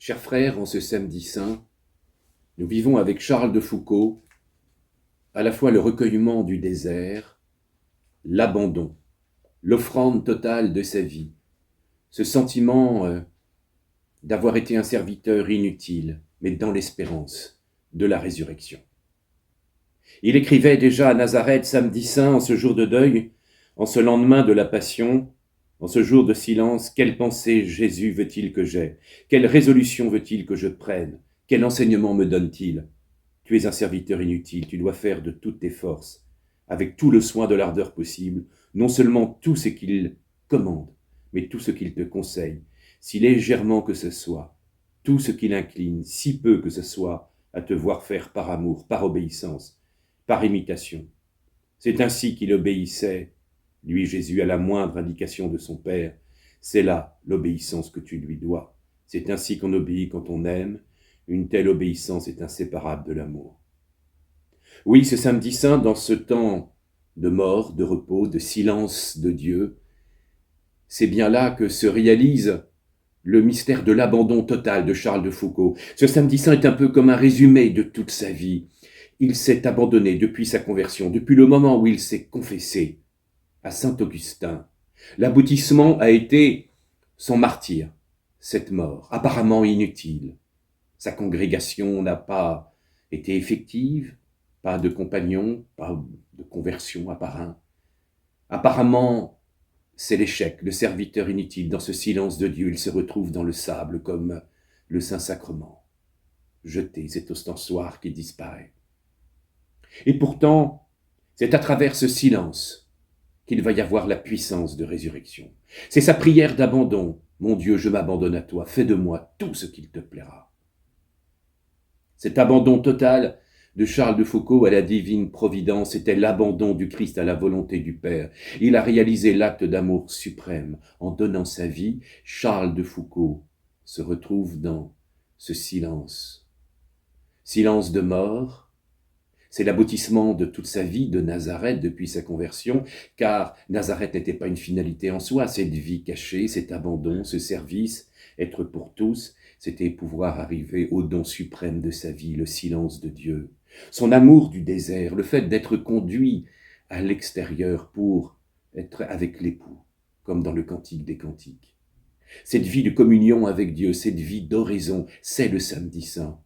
Chers frères, en ce samedi saint, nous vivons avec Charles de Foucault à la fois le recueillement du désert, l'abandon, l'offrande totale de sa vie, ce sentiment d'avoir été un serviteur inutile, mais dans l'espérance de la résurrection. Il écrivait déjà à Nazareth, samedi saint, en ce jour de deuil, en ce lendemain de la Passion, en ce jour de silence, quelle pensée Jésus veut-il que j'aie? Quelle résolution veut-il que je prenne? Quel enseignement me donne-t-il? Tu es un serviteur inutile, tu dois faire de toutes tes forces, avec tout le soin de l'ardeur possible, non seulement tout ce qu'il commande, mais tout ce qu'il te conseille, si légèrement que ce soit, tout ce qu'il incline, si peu que ce soit, à te voir faire par amour, par obéissance, par imitation. C'est ainsi qu'il obéissait, lui Jésus, à la moindre indication de son Père. C'est là l'obéissance que tu lui dois. C'est ainsi qu'on obéit quand on aime. Une telle obéissance est inséparable de l'amour. Oui, ce samedi saint, dans ce temps de mort, de repos, de silence de Dieu, c'est bien là que se réalise le mystère de l'abandon total de Charles de Foucault. Ce samedi saint est un peu comme un résumé de toute sa vie. Il s'est abandonné depuis sa conversion, depuis le moment où il s'est confessé à Saint-Augustin. L'aboutissement a été son martyre, cette mort, apparemment inutile. Sa congrégation n'a pas été effective, pas de compagnon, pas de conversion apparemment, c'est l'échec, le serviteur inutile. Dans ce silence de Dieu, il se retrouve dans le sable comme le Saint-Sacrement. Jeté, cet ostensoir qui disparaît. Et pourtant, c'est à travers ce silence qu'il va y avoir la puissance de résurrection. C'est sa prière d'abandon. Mon Dieu, je m'abandonne à toi, fais de moi tout ce qu'il te plaira. Cet abandon total de Charles de Foucault à la divine providence était l'abandon du Christ à la volonté du Père. Il a réalisé l'acte d'amour suprême. En donnant sa vie, Charles de Foucault se retrouve dans ce silence. Silence de mort. C'est l'aboutissement de toute sa vie de Nazareth depuis sa conversion, car Nazareth n'était pas une finalité en soi, cette vie cachée, cet abandon, ce service, être pour tous, c'était pouvoir arriver au don suprême de sa vie, le silence de Dieu. Son amour du désert, le fait d'être conduit à l'extérieur pour être avec l'époux, comme dans le Cantique des Cantiques. Cette vie de communion avec Dieu, cette vie d'oraison, c'est le samedi saint.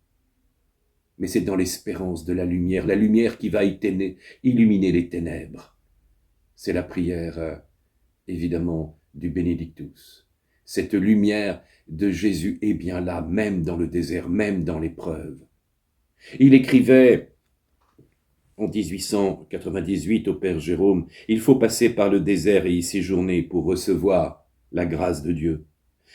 Mais c'est dans l'espérance de la lumière qui va illuminer les ténèbres. C'est la prière, évidemment, du Benedictus. Cette lumière de Jésus est bien là, même dans le désert, même dans l'épreuve. Il écrivait en 1898 au Père Jérôme, « Il faut passer par le désert et y séjourner pour recevoir la grâce de Dieu.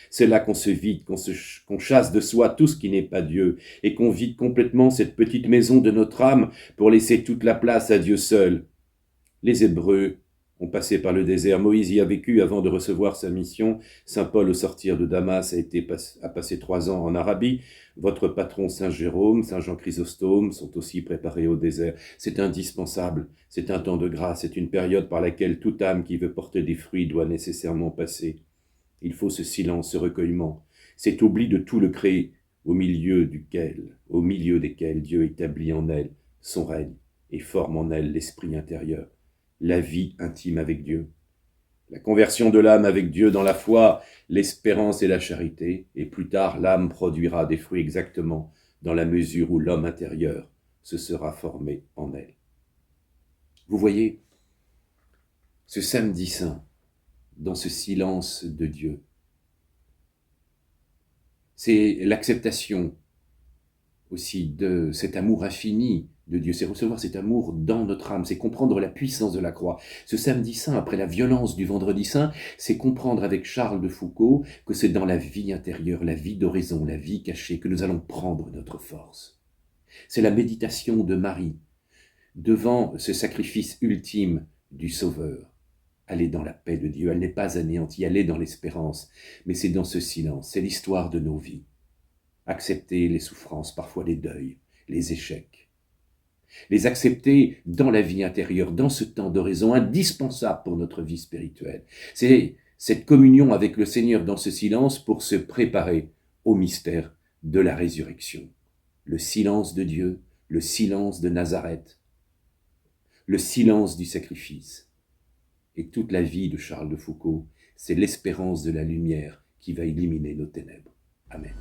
C'est là qu'on se vide, qu'on chasse de soi tout ce qui n'est pas Dieu, et qu'on vide complètement cette petite maison de notre âme pour laisser toute la place à Dieu seul. » Les Hébreux ont passé par le désert. Moïse y a vécu avant de recevoir sa mission. Saint Paul, au sortir de Damas, a passé 3 ans en Arabie. Votre patron Saint Jérôme, Saint Jean Chrysostome sont aussi préparés au désert. C'est indispensable, c'est un temps de grâce, c'est une période par laquelle toute âme qui veut porter des fruits doit nécessairement passer. Il faut ce silence, ce recueillement, cet oubli de tout le créé, au milieu desquels Dieu établit en elle son règne et forme en elle l'esprit intérieur, la vie intime avec Dieu. La conversion de l'âme avec Dieu dans la foi, l'espérance et la charité, et plus tard l'âme produira des fruits exactement dans la mesure où l'homme intérieur se sera formé en elle. Vous voyez, ce samedi saint, dans ce silence de Dieu, c'est l'acceptation aussi de cet amour infini de Dieu, c'est recevoir cet amour dans notre âme, c'est comprendre la puissance de la croix. Ce samedi saint, après la violence du vendredi saint, c'est comprendre avec Charles de Foucault que c'est dans la vie intérieure, la vie d'oraison, la vie cachée, que nous allons prendre notre force. C'est la méditation de Marie devant ce sacrifice ultime du Sauveur. Elle est dans la paix de Dieu, elle n'est pas anéantie, elle est dans l'espérance, mais c'est dans ce silence, c'est l'histoire de nos vies. Accepter les souffrances, parfois les deuils, les échecs. Les accepter dans la vie intérieure, dans ce temps d'oraison indispensable pour notre vie spirituelle. C'est cette communion avec le Seigneur dans ce silence pour se préparer au mystère de la résurrection. Le silence de Dieu, le silence de Nazareth, le silence du sacrifice. Et toute la vie de Charles de Foucault, c'est l'espérance de la lumière qui va illuminer nos ténèbres. Amen.